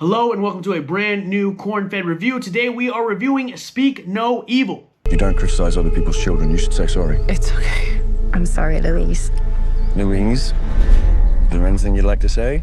Hello and welcome to a brand new Cornfed review. Today we are reviewing Speak No Evil. You don't criticize other people's children, you should say sorry. It's okay. I'm sorry, Louise. Louise, is there anything you'd like to say?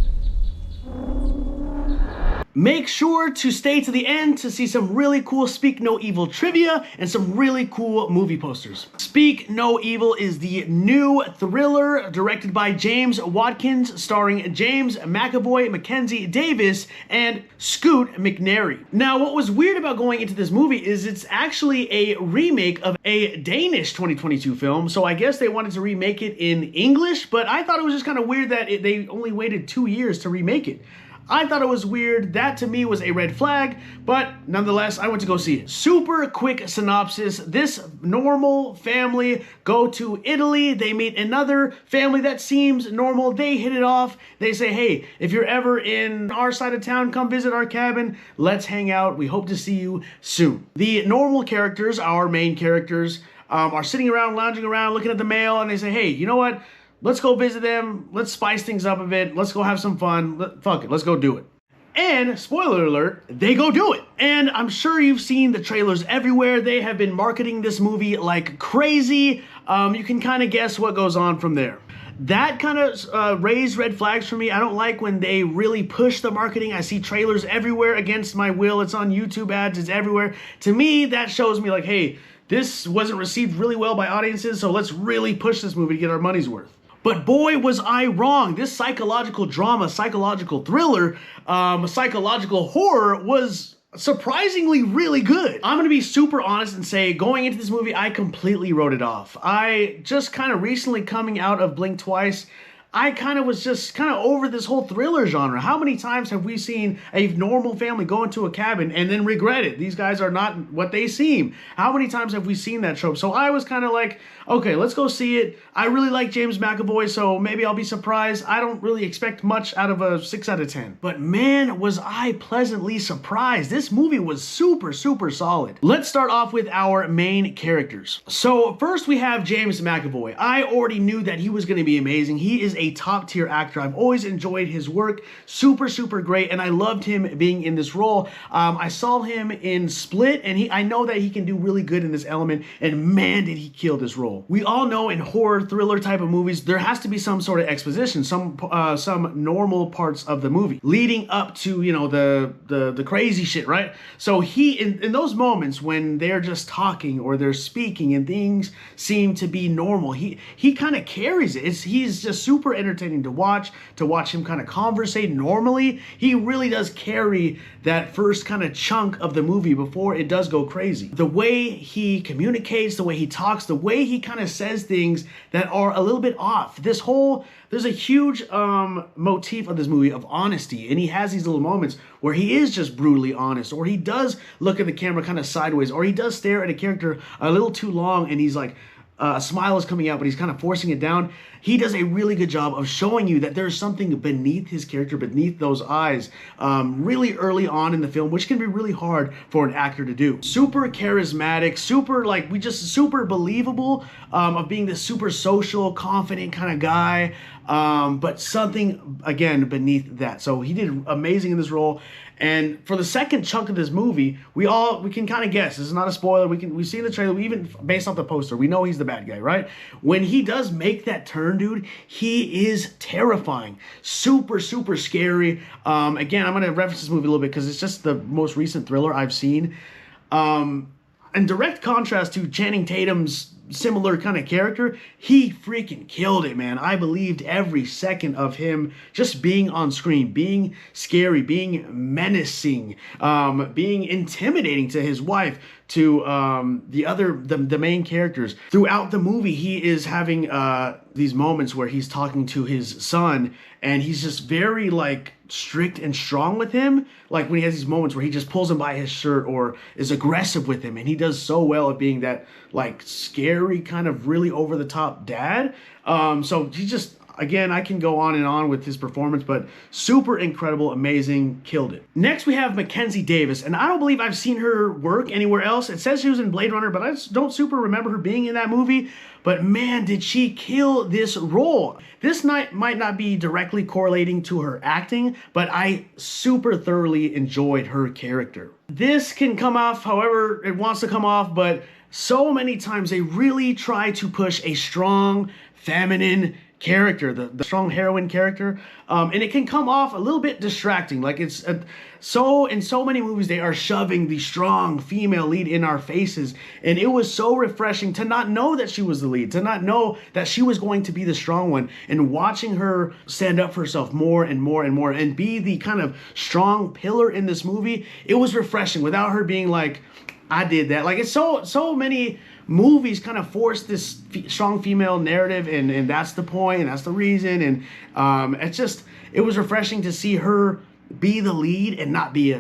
Make sure to stay to the end to see some really cool Speak No Evil trivia and some really cool movie posters. Speak No Evil is the new thriller directed by James Watkins, starring James McAvoy, Mackenzie Davis, and Scoot McNairy. Now, what was weird about going into this movie is it's actually a remake of a Danish 2022 film, so I guess they wanted to remake it in English, but I thought it was just kind of weird that they only waited 2 years to remake it. I thought it was weird. That to me was a red flag, but nonetheless, I went to go see it. Super quick synopsis. This normal family go to Italy. They meet another family that seems normal. They hit it off. They say, hey, if you're ever in our side of town, come visit our cabin. Let's hang out. We hope to see you soon. The normal characters, our main characters, are sitting around, lounging around, looking at the mail, and they say, hey, you know what? Let's go visit them. Let's spice things up a bit. Let's go have some fun. Fuck it. Let's go do it. And spoiler alert, they go do it. And I'm sure you've seen the trailers everywhere. They have been marketing this movie like crazy. You can kind of guess what goes on from there. That kind of raised red flags for me. I don't like when they really push the marketing. I see trailers everywhere against my will. It's on YouTube ads. It's everywhere. To me, that shows me like, hey, this wasn't received really well by audiences, so let's really push this movie to get our money's worth. But boy, was I wrong. This psychological drama, psychological thriller, psychological horror was surprisingly really good. I'm gonna be super honest and say, going into this movie, I completely wrote it off. I just kind of recently coming out of Blink Twice, I kind of was just kind of over this whole thriller genre. How many times have we seen a normal family go into a cabin and then regret it? These guys are not what they seem. How many times have we seen that trope? So I was kind of like, okay, let's go see it. I really like James McAvoy, so maybe I'll be surprised. I don't really expect much out of a 6 out of 10. But man, was I pleasantly surprised. This movie was super, super solid. Let's start off with our main characters. So first we have James McAvoy. I already knew that he was going to be amazing. He is a top tier actor. I've always enjoyed his work. Super, super great. And I loved him being in this role. I saw him in Split, and I know that he can do really good in this element. And man, did he kill this role. We all know in horror, thriller type of movies, there has to be some sort of exposition, some normal parts of the movie leading up to, you know, the crazy shit, right? So he, in those moments when they're just talking or they're speaking and things seem to be normal, he kind of carries it. He's just super entertaining to watch him kind of conversate normally. He really does carry that first kind of chunk of the movie before it does go crazy. The way he communicates, the way he talks, the way he kind of says things that are a little bit off. There's a huge motif of this movie of honesty, and he has these little moments where he is just brutally honest, or he does look at the camera kind of sideways, or he does stare at a character a little too long, and he's like, a smile is coming out, but he's kind of forcing it down. He does a really good job of showing you that there's something beneath his character, beneath those eyes, really early on in the film, which can be really hard for an actor to do. Super charismatic, super believable, of being this super social, confident kind of guy, but something, again, beneath that. So he did amazing in this role. And for the second chunk of this movie, we can kind of guess. This is not a spoiler. We've seen the trailer. We even, based off the poster, we know he's the bad guy, right? When he does make that turn, dude, he is terrifying. Super, super scary. Again, I'm going to reference this movie a little bit because it's just the most recent thriller I've seen. In direct contrast to Channing Tatum's similar kind of character, he freaking killed it, man. I believed every second of him just being on screen, being scary, being menacing, being intimidating to his wife, to the main characters. Throughout the movie, he is having these moments where he's talking to his son, and he's just very like strict and strong with him. Like when he has these moments where he just pulls him by his shirt or is aggressive with him, and he does so well at being that like scary kind of really over the top dad. So he just, Again, I can go on and on with his performance, but super incredible, amazing, killed it. Next, we have Mackenzie Davis, and I don't believe I've seen her work anywhere else. It says she was in Blade Runner, but I just don't super remember her being in that movie. But man, did she kill this role. This night might not be directly correlating to her acting, but I super thoroughly enjoyed her character. This can come off however it wants to come off, but so many times they really try to push a strong, feminine character, the strong heroine character, and it can come off a little bit distracting. Like in so many movies they are shoving the strong female lead in our faces, and it was so refreshing to not know that she was the lead, to not know that she was going to be the strong one, and watching her stand up for herself more and more and more and be the kind of strong pillar in this movie. It was refreshing without her being like, I did that. Like, it's so many movies kind of force this strong female narrative, and that's the point, and that's the reason, and it was refreshing to see her be the lead and not be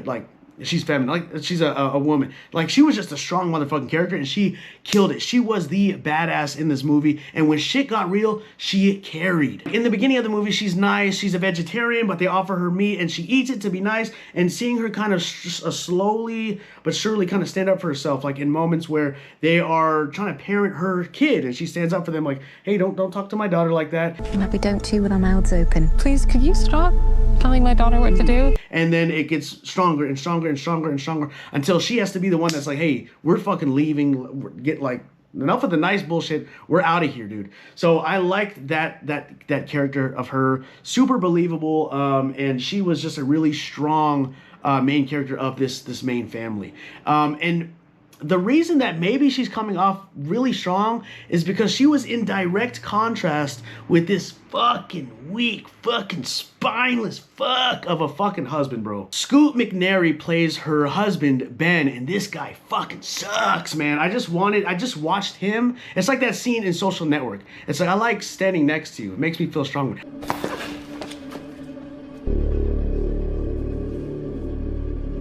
she's feminine, like she's a woman. Like, she was just a strong motherfucking character, and she killed it. She was the badass in this movie, and when shit got real, she carried. In the beginning of the movie, she's nice, she's a vegetarian, but they offer her meat, and she eats it to be nice, and seeing her kind of slowly but surely kind of stand up for herself, like in moments where they are trying to parent her kid, and she stands up for them like, hey, don't talk to my daughter like that. And we don't chew with our mouths open. Please, could you stop telling my daughter what to do? And then it gets stronger and stronger and stronger and stronger until she has to be the one that's like, hey, we're fucking leaving. Get like, enough of the nice bullshit. We're out of here, dude. So I liked that character of her. Super believable. And she was just a really strong main character of this main family. And the reason that maybe she's coming off really strong is because she was in direct contrast with this fucking weak, fucking spineless fuck of a fucking husband, bro. Scoot McNairy plays her husband, Ben, and this guy fucking sucks, man. I just watched him. It's like that scene in Social Network. It's like, I like standing next to you. It makes me feel strong.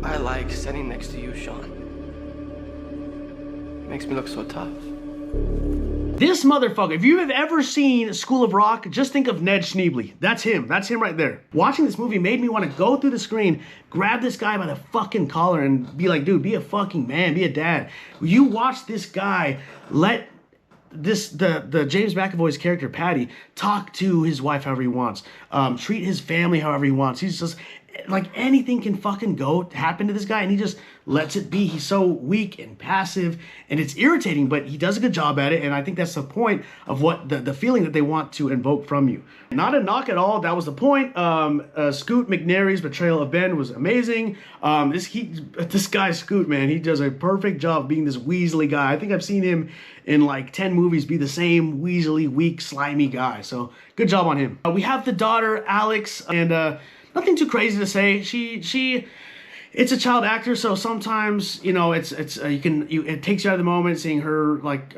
I like standing next to you, Sean. Makes me look so tough. This motherfucker, if you have ever seen School of Rock, just think of Ned Schneebly. That's him right there. Watching this movie made me want to go through the screen, grab this guy by the fucking collar and be like, dude, be a fucking man, be a dad. You watch this guy let the James McAvoy's character, Patty, talk to his wife however he wants, treat his family however he wants. He's just, like, anything can fucking happen to this guy, and he just lets it be. He's so weak and passive, and it's irritating, but he does a good job at it, and I think that's the point of what the feeling that they want to invoke from you. Not a knock at all, that was the point. Scoot McNairy's portrayal of Ben was amazing. This guy Scoot, man, he does a perfect job being this Weasley guy. I think I've seen him in like 10 movies be the same Weasley, weak, slimy guy, so good job on him. We have the daughter, Alex, and nothing too crazy to say. It's a child actor, so sometimes, you know, it takes you out of the moment seeing her like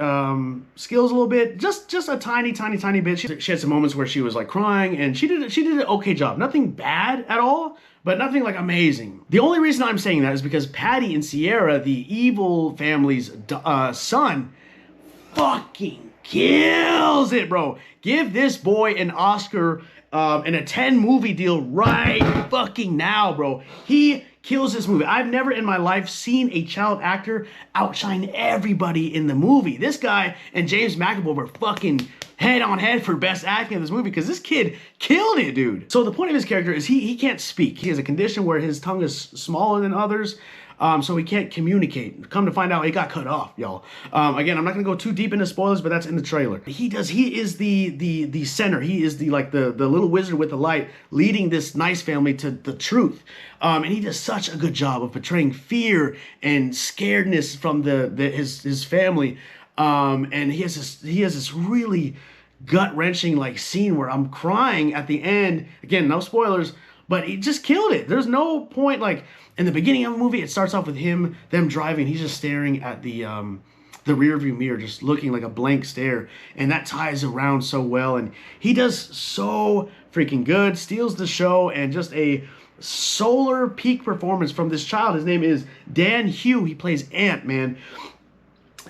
skills a little bit, just a tiny bit. She had some moments where she was like crying, and she did an okay job. Nothing bad at all, but nothing like amazing. The only reason I'm saying that is because Patty and Sierra, the evil family's son, fucking kills it, bro. Give this boy an Oscar and a 10 movie deal right fucking now, bro. He kills this movie. I've never in my life seen a child actor outshine everybody in the movie. This guy and James McAvoy were fucking head on head for best acting in this movie because this kid killed it, dude. So the point of his character is he can't speak. He has a condition where his tongue is smaller than others. So he can't communicate. Come to find out, he got cut off, y'all. Again, I'm not gonna go too deep into spoilers, but that's in the trailer. He is the center. He is the little wizard with the light, leading this nice family to the truth. And he does such a good job of portraying fear and scaredness from his family. And he has this really gut-wrenching like scene where I'm crying at the end. Again, no spoilers, but he just killed it. There's no point, like, in the beginning of the movie, it starts off with them driving. He's just staring at the rearview mirror, just looking like a blank stare. And that ties around so well. And he does so freaking good, steals the show, and just a solar peak performance from this child. His name is Dan Hugh. He plays Ant, man.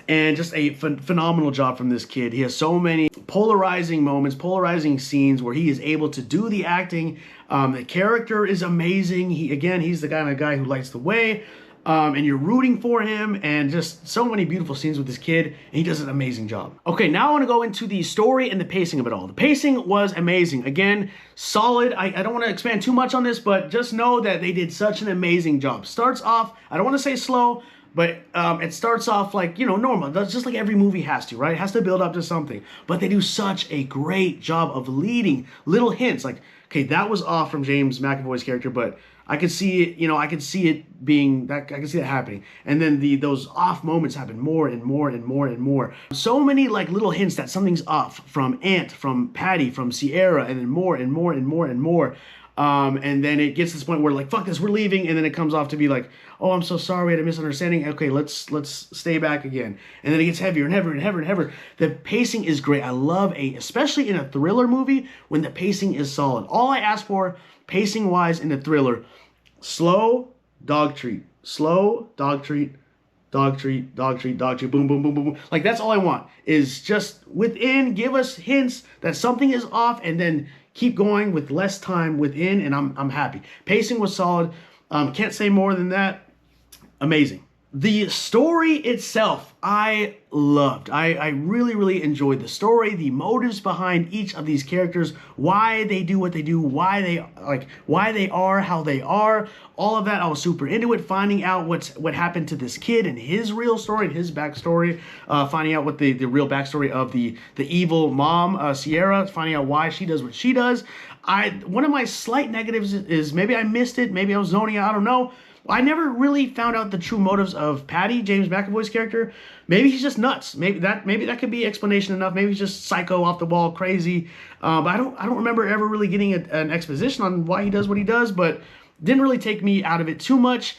And just a phenomenal job from this kid. He has so many polarizing moments, polarizing scenes where he is able to do the acting. The character is amazing. He's the kind of guy who lights the way. And you're rooting for him, and just so many beautiful scenes with this kid, and he does an amazing job. Okay, now I want to go into the story and the pacing of it all. The pacing was amazing. Again, solid. I don't want to expand too much on this, but just know that they did such an amazing job. Starts off, I don't want to say slow, but it starts off like, normal. That's just like every movie has to, right? It has to build up to something. But they do such a great job of leading little hints. Like, okay, that was off from James McAvoy's character, but I could see it, I could see it being that, I could see that happening. And then those off moments happen more and more and more and more. So many like little hints that something's off from Aunt, from Patty, from Sierra, and then more and more and more and more. And then it gets to this point where like, fuck this, we're leaving. And then it comes off to be like, oh, I'm so sorry, we had a misunderstanding. Okay, let's stay back again. And then it gets heavier and heavier and heavier and heavier. The pacing is great. I love especially in a thriller movie, when the pacing is solid. All I ask for, pacing wise in a thriller, slow, dog treat. Slow, dog treat. Dog treat, dog treat, dog treat, boom, boom, boom, boom, boom. Like, that's all I want, is just within, give us hints that something is off, and then keep going with less time within, and I'm happy. Pacing was solid. Can't say more than that. Amazing. The story itself, I loved. I really, really enjoyed the story, the motives behind each of these characters, why they do what they do, why they are how they are. All of that, I was super into it. Finding out what happened to this kid and his real story and his backstory. Finding out what the real backstory of the evil mom, Sierra. Finding out why she does what she does. One of my slight negatives is maybe I missed it. Maybe I was zoning out. I don't know. I never really found out the true motives of Patty, James McAvoy's character. Maybe he's just nuts. Maybe that could be explanation enough. Maybe he's just psycho, off the wall, crazy. But I don't remember ever really getting an exposition on why he does what he does. But didn't really take me out of it too much.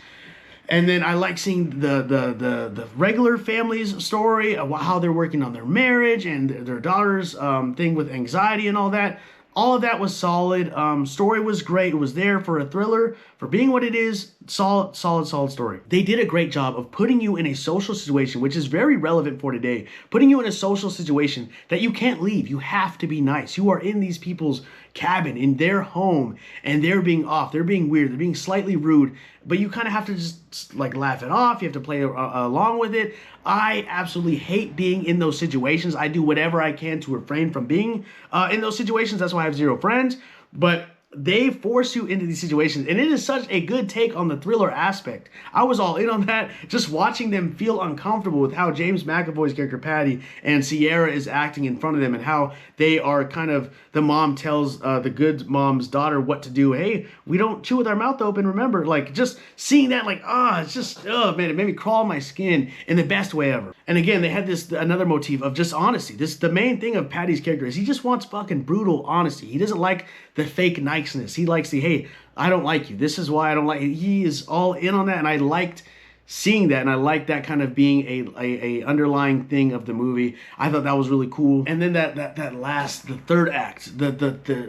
And then I like seeing the regular family's story, how they're working on their marriage and their daughter's thing with anxiety and all that. All of that was solid. Story was great. It was there for a thriller, for being what it is. Solid story. They did a great job of putting you in a social situation, which is very relevant for today. Putting you in a social situation that you can't leave. You have to be nice. You are in these people's cabin, in their home, and they're being off. They're being weird. They're being slightly rude. But you kind of have to just like laugh it off. You have to play along with it. I absolutely hate being in those situations. I do whatever I can to refrain from being in those situations. That's why I have zero friends. But they force you into these situations, and it is such a good take on the thriller aspect. I was all in on that, just watching them feel uncomfortable with how James McAvoy's character Patty and Sierra is acting in front of them, and how they are kind of, the mom tells the good mom's daughter what to do. Hey, we don't chew with our mouth open, remember? Like, just seeing that, like, it's just, man, it made me crawl my skin in the best way ever. And again, they had another motif of just honesty. The main thing of Patty's character is he just wants fucking brutal honesty. He doesn't like the fake niceness. He likes the, hey, I don't like you. This is why I don't like you. He is all in on that, and I liked seeing that, and I liked that kind of being a underlying thing of the movie. I thought that was really cool. And then the third act,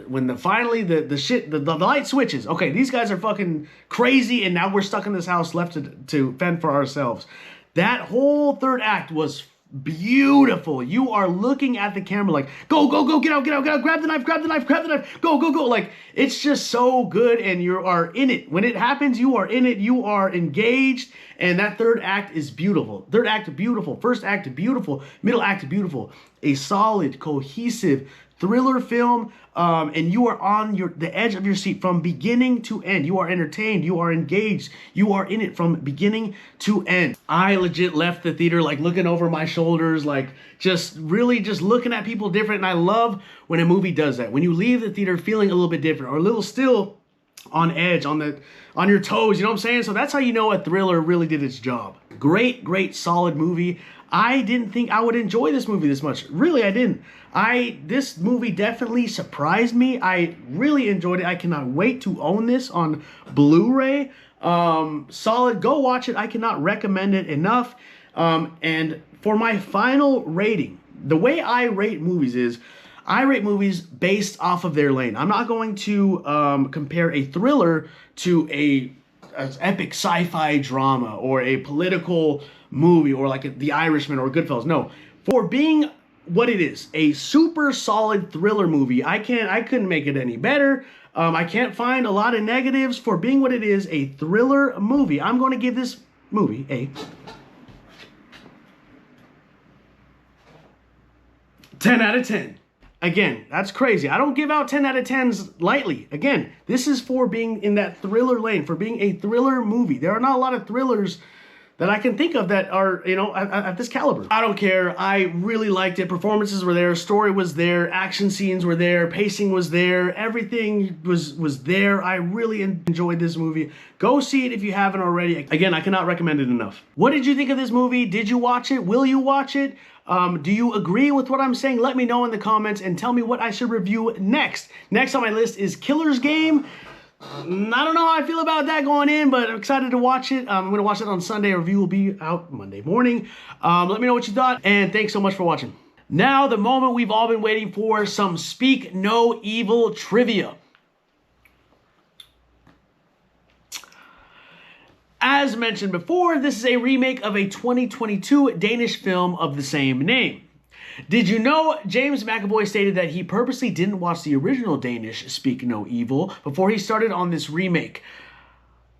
when finally the light switches. Okay, these guys are fucking crazy, and now we're stuck in this house left to fend for ourselves. That whole third act was beautiful. You are looking at the camera like, go, get out, grab the knife, go. Like, it's just so good, and you are in it. When it happens, you are in it, you are engaged, and that third act is beautiful. Third act, beautiful. First act, beautiful. Middle act, beautiful. A solid, cohesive thriller film, and you are on the edge of your seat from beginning to end. You are entertained, you are engaged, you are in it from beginning to end. I legit left the theater like looking over my shoulders, like just really just looking at people different. And I love when a movie does that, when you leave the theater feeling a little bit different, or a little still on edge, on your toes, you know what I'm saying? So that's how you know a thriller really did its job. Great solid movie. I didn't think I would enjoy this movie this much. Really, I didn't. This movie definitely surprised me. I really enjoyed it. I cannot wait to own this on Blu-ray. Solid. Go watch it. I cannot recommend it enough. And for my final rating, the way I rate movies is, I rate movies based off of their lane. I'm not going to compare a thriller to a an epic sci-fi drama or a political movie or like The Irishman or Goodfellas. No, for being what it is, a super solid thriller movie. I couldn't make it any better. I can't find a lot of negatives for being what it is, a thriller movie. I'm going to give this movie a 10 out of 10. Again, that's crazy. I don't give out 10 out of 10s lightly. Again, this is for being in that thriller lane, for being a thriller movie. There are not a lot of thrillers that I can think of that are, you know, at this caliber. I don't care. I really liked it. Performances were there. Story was there. Action scenes were there. Pacing was there. Everything was there. I really enjoyed this movie. Go see it if you haven't already. Again, I cannot recommend it enough. What did you think of this movie? Did you watch it? Will you watch it? Do you agree with what I'm saying? Let me know in the comments and tell me what I should review next. Next on my list is Killer's Game. I don't know how I feel about that going in, but I'm excited to watch it. I'm going to watch it on Sunday. A review will be out Monday morning. Let me know what you thought, and thanks so much for watching. Now, the moment we've all been waiting for, some Speak No Evil trivia. As mentioned before, this is a remake of a 2022 Danish film of the same name. Did you know James McAvoy stated that he purposely didn't watch the original Danish Speak No Evil before he started on this remake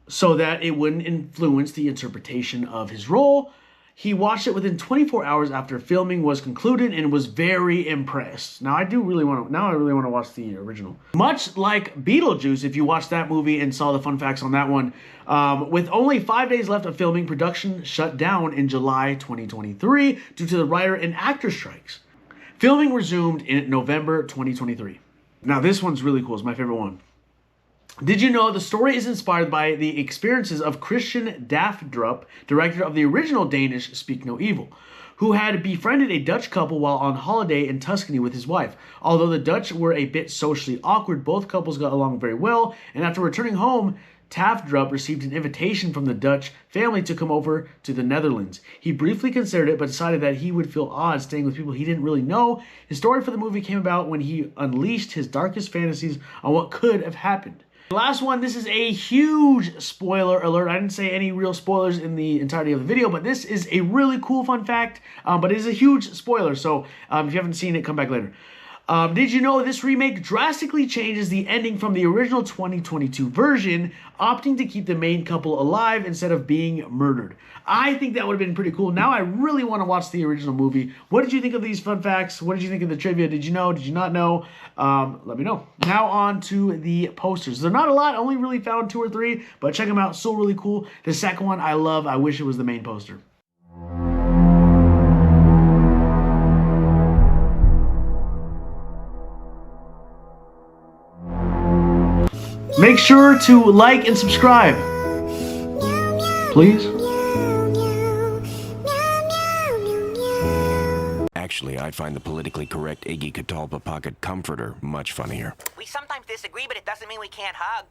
so that it wouldn't influence the interpretation of his role? He watched it within 24 hours after filming was concluded and was very impressed. Now I really want to watch the original. Much like Beetlejuice, if you watched that movie and saw the fun facts on that one, with only 5 days left of filming, production shut down in July 2023 due to the writer and actor strikes. Filming resumed in November 2023. Now this one's really cool. It's my favorite one. Did you know the story is inspired by the experiences of Christian Daffdrup, director of the original Danish Speak No Evil, who had befriended a Dutch couple while on holiday in Tuscany with his wife. Although the Dutch were a bit socially awkward, both couples got along very well, and after returning home, Daffdrup received an invitation from the Dutch family to come over to the Netherlands. He briefly considered it, but decided that he would feel odd staying with people he didn't really know. His story for the movie came about when he unleashed his darkest fantasies on what could have happened. Last one, this is a huge spoiler alert. I didn't say any real spoilers in the entirety of the video, but this is a really cool fun fact, but it is a huge spoiler, so if you haven't seen it, come back later. Did you know this remake drastically changes the ending from the original 2022 version, opting to keep the main couple alive instead of being murdered? I think that would have been pretty cool. Now I really want to watch the original movie. What did you think of these fun facts? What did you think of the trivia? Did you know? Did you not know? Let me know. Now on to the posters. They're not a lot. I only really found 2 or 3, but check them out. Still really cool. The second one I love. I wish it was the main poster. Make sure to like and subscribe, please. Actually, I find the politically correct Iggy Catalpa pocket comforter much funnier. We sometimes disagree, but it doesn't mean we can't hug.